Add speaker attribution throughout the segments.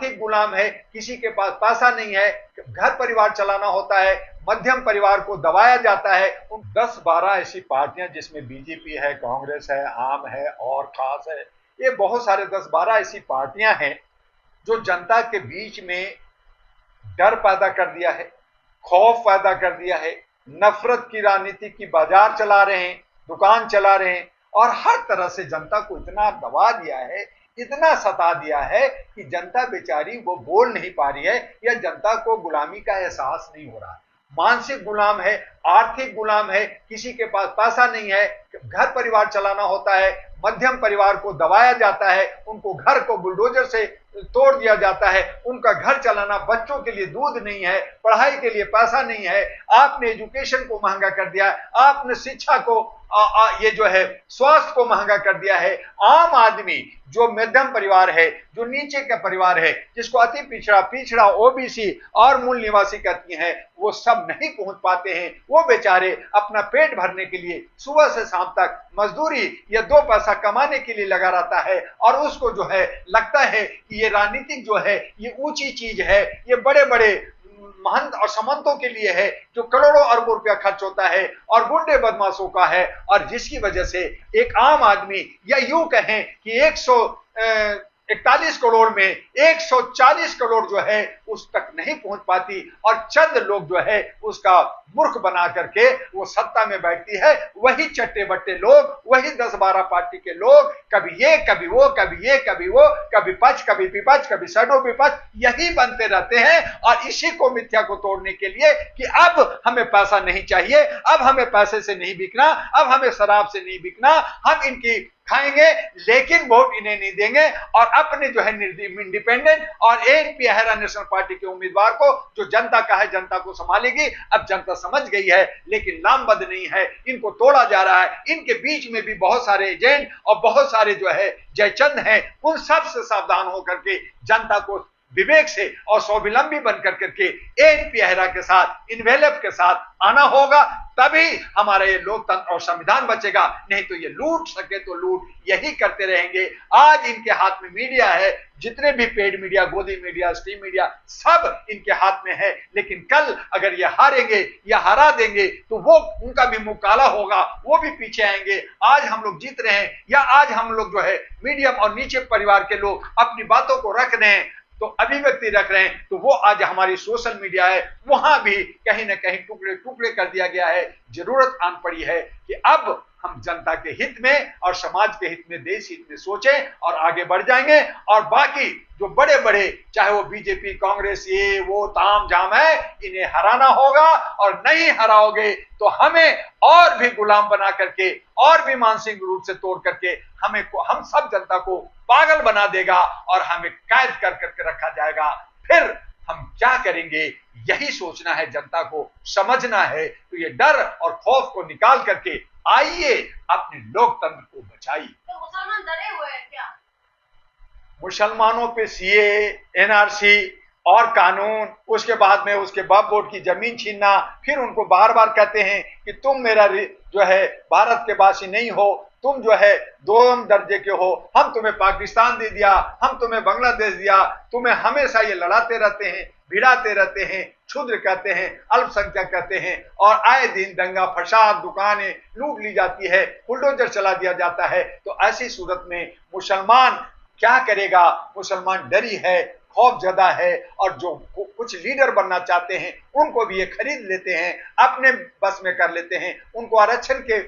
Speaker 1: आर्थिक गुलाम है, किसी के पास पैसा नहीं है, घर परिवार चलाना होता है, मध्यम परिवार को दबाया जाता है। उन 10-12 ऐसी पार्टियां जिसमें बीजेपी है, कांग्रेस है, आम है और खास है, ये बहुत सारे 10-12 ऐसी पार्टियां हैं जो जनता के बीच में डर पैदा कर दिया है, खौफ पैदा कर दिया है, नफरत की राजनीति की बाजार चला रहे हैं, दुकान चला रहे हैं और हर तरह से जनता को इतना दबा दिया है, इतना सता दिया है कि जनता बेचारी वो बोल नहीं पा रही है या जनता को गुलामी का एहसास नहीं हो रहा। मानसिक गुलाम है, आर्थिक गुलाम है, किसी के पास पैसा नहीं है, घर परिवार चलाना होता है, मध्यम परिवार को दबाया जाता है, उनको घर को बुलडोजर से तोड़ दिया जाता है, उनका घर चलाना, बच्चों के लिए दूध नहीं है, पढ़ाई के लिए पैसा नहीं है, आपने एजुकेशन को महंगा कर दिया, आपने शिक्षा को ये जो है स्वास्थ्य को महंगा कर दिया है। आम आदमी जो मध्यम परिवार है, जो नीचे का परिवार है, जिसको अति पिछड़ा ओबीसी और मूल निवासी कहती हैं, वो सब नहीं पहुंच पाते हैं। वो बेचारे अपना पेट भरने के लिए सुबह से शाम तक मजदूरी या 2 पैसा कमाने के लिए लगा रहता है और उसको जो है लगता है कि ये राजनीतिक जो है ये ऊंची चीज है, ये बड़े बड़े महंत और सामंतों के लिए है, जो करोड़ों अरबों रुपया खर्च होता है और गुंडे बदमाशों का है, और जिसकी वजह से एक आम आदमी या यूं कहें कि 141 करोड़ में 140 करोड़ जो है उस तक नहीं पहुंच पाती और चंद लोग जो है उसका मूर्ख बना करके वो सत्ता में बैठती है। वही चट्टे बट्टे लोग, वही 10-12 पार्टी के लोग, कभी ये कभी वो, कभी ये कभी वो, कभी पक्ष कभी विपक्ष, कभी शैडो विपक्ष, यही बनते रहते हैं। और इसी को मिथ्या को तोड़ने के लिए कि अब हमें पैसा नहीं चाहिए, अब हमें पैसे से नहीं बिकना, अब हमें शराब से नहीं बिकना, हम इनकी खाएंगे लेकिन वोट इन्हें नहीं देंगे और अपने जो है इंडिपेंडेंट और एनपी हेरा नेशनल पार्टी के उम्मीदवार को जो जनता का है जनता को संभालेगी। अब जनता समझ गई है लेकिन लामबंद नहीं है, इनको तोड़ा जा रहा है। इनके बीच में भी बहुत सारे एजेंट और बहुत सारे जो है जयचंद हैं, उन सब से सावधान होकर के जनता को विवेक से और स्वावलंबी बनकर करके एनपी हेरा के साथ, इन्वेलप के साथ आना होगा, तभी हमारा ये लोकतंत्र और संविधान बचेगा। नहीं तो ये लूट सके तो लूट यही करते रहेंगे। आज इनके हाथ में मीडिया है, जितने भी पेड मीडिया, गोदी मीडिया, स्ट्रीम मीडिया, सब इनके हाथ में है। लेकिन कल अगर ये हारेंगे या हरा देंगे तो वो उनका भी मुंह काला होगा, वो भी पीछे आएंगे। आज हम लोग जीत रहे हैं या आज हम लोग जो है मीडियम और नीचे परिवार के लोग अपनी बातों को रख रहे हैं, तो अभिव्यक्ति रख रहे हैं, तो वो आज हमारी सोशल मीडिया है, वहां भी कहीं ना कहीं टुकड़े टुकड़े कर दिया गया है। जरूरत आन पड़ी है कि अब हम जनता के हित में और समाज के हित में, देश हित में सोचें और आगे बढ़ जाएंगे। और बाकी जो बड़े बड़े, चाहे वो बीजेपी, कांग्रेस, ये वो ताम झाम है, इन्हें हराना होगा। और नहीं हराओगे तो हमें और भी गुलाम बना करके और भी मानसिक रूप से तोड़ करके हम सब जनता को पागल बना देगा और हमें कैद कर करके रखा जाएगा। फिर हम क्या करेंगे, यही सोचना है, जनता को समझना है। तो ये डर और खौफ को निकाल करके आइए अपने लोकतंत्र को बचाइए।
Speaker 2: तो मुसलमान डरे हुए हैं क्या?
Speaker 1: मुसलमानों पे सीए, एनआरसी और कानून, उसके बाद में उसके बाप बोर्ड की जमीन छीनना, फिर उनको बार बार कहते हैं कि तुम मेरा जो है भारत के वासी नहीं हो, तुम जो है 2 दर्जे के हो, हम तुम्हें पाकिस्तान दे दिया, हम तुम्हें बांग्लादेश दिया, तुम्हें हमेशा ये लड़ाते रहते हैं, भिड़ाते रहते हैं, क्षुद्र कहते हैं, अल्पसंख्यक कहते हैं, और आए दिन दंगा फसाद, दुकानें लूट ली जाती है, बुलडोजर चला दिया जाता है। तो ऐसी सूरत में मुसलमान क्या करेगा? मुसलमान डरी है, खौफजदा है, और जो कुछ लीडर बनना चाहते हैं उनको भी ये खरीद लेते हैं, अपने बस में कर लेते हैं, उनको आरक्षण के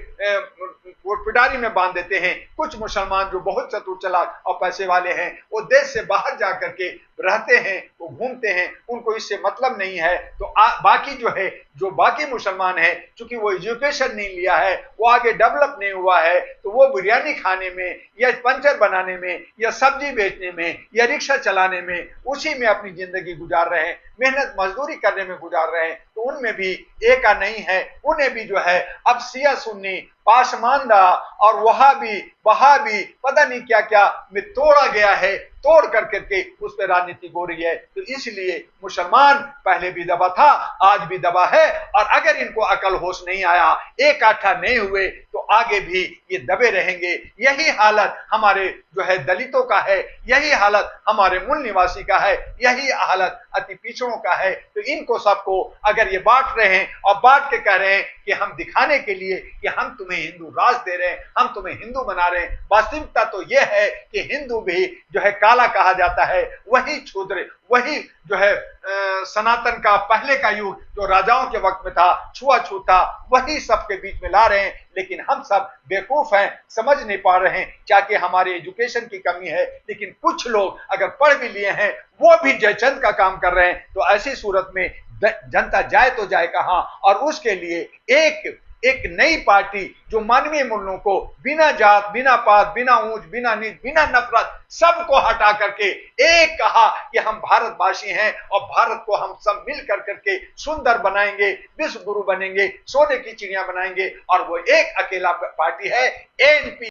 Speaker 1: पिटारी में बांध देते हैं। कुछ मुसलमान जो बहुत चतुर चालाक और पैसे वाले हैं, वो देश से बाहर जा करके रहते हैं, वो घूमते हैं, उनको इससे मतलब नहीं है। तो बाकी जो है, जो बाकी मुसलमान है, चूंकि वो एजुकेशन नहीं लिया है, वो आगे डेवलप नहीं हुआ है, तो वो बिरयानी खाने में या पंचर बनाने में या सब्जी बेचने में या रिक्शा चलाने में, उसी में अपनी जिंदगी गुजार रहे हैं, मेहनत मजदूरी करने में गुजार रहे हैं। तो उनमें भी एक नहीं है, उन्हें भी जो है अब शिया सुन्नी पासमानदा और वहां भी पता नहीं क्या क्या में तोड़ा गया है, तोड़ करके उस पर राजनीति हो रही है। तो इसलिए मुसलमान पहले भी दबा था, आज भी दबा है, और अगर इनको अकल होश नहीं आया, एक आठा नहीं हुए, तो आगे भी ये दबे रहेंगे। यही हालत हमारे जो है दलितों का है, यही हालत हमारे मूल निवासी का है, यही हालत अति पिछड़ों का है। तो इनको सबको अगर ये बांट रहे हैं और बांट के कह रहे हैं कि हम दिखाने के लिए कि हम तुम्हें हिंदू राज दे रहे हैं, हम तुम्हें हिंदू बना रहे हैं, वास्तविकता तो यह है कि हिंदू भी जो है काला कहा जाता है, वही क्षुद्र, वही जो है सनातन का पहले का युग जो राजाओं के वक्त में था, छुआछूत था, वही सबके बीच में ला रहे हैं। लेकिन हम सब बेवकूफ हैं, समझ नहीं पा रहे हैं, क्या कि हमारे एजुकेशन की कमी है। लेकिन कुछ लोग अगर पढ़ भी लिए हैं, वो भी जयचंद का काम कर रहे हैं। तो ऐसी सूरत में जनता जाए तो जाए कहां? और उसके लिए एक नई पार्टी जो मानवीय मूल्यों को बिना जात, बिना पात, बिना ऊंच, बिना नीच, बिना नफरत, सबको हटा करके एक कहा कि हम भारतवासी हैं और भारत को हम सब मिल करके सुंदर बनाएंगे, विश्व गुरु बनेंगे, सोने की चिड़िया बनाएंगे। और वो एक अकेला पार्टी है एएनपी।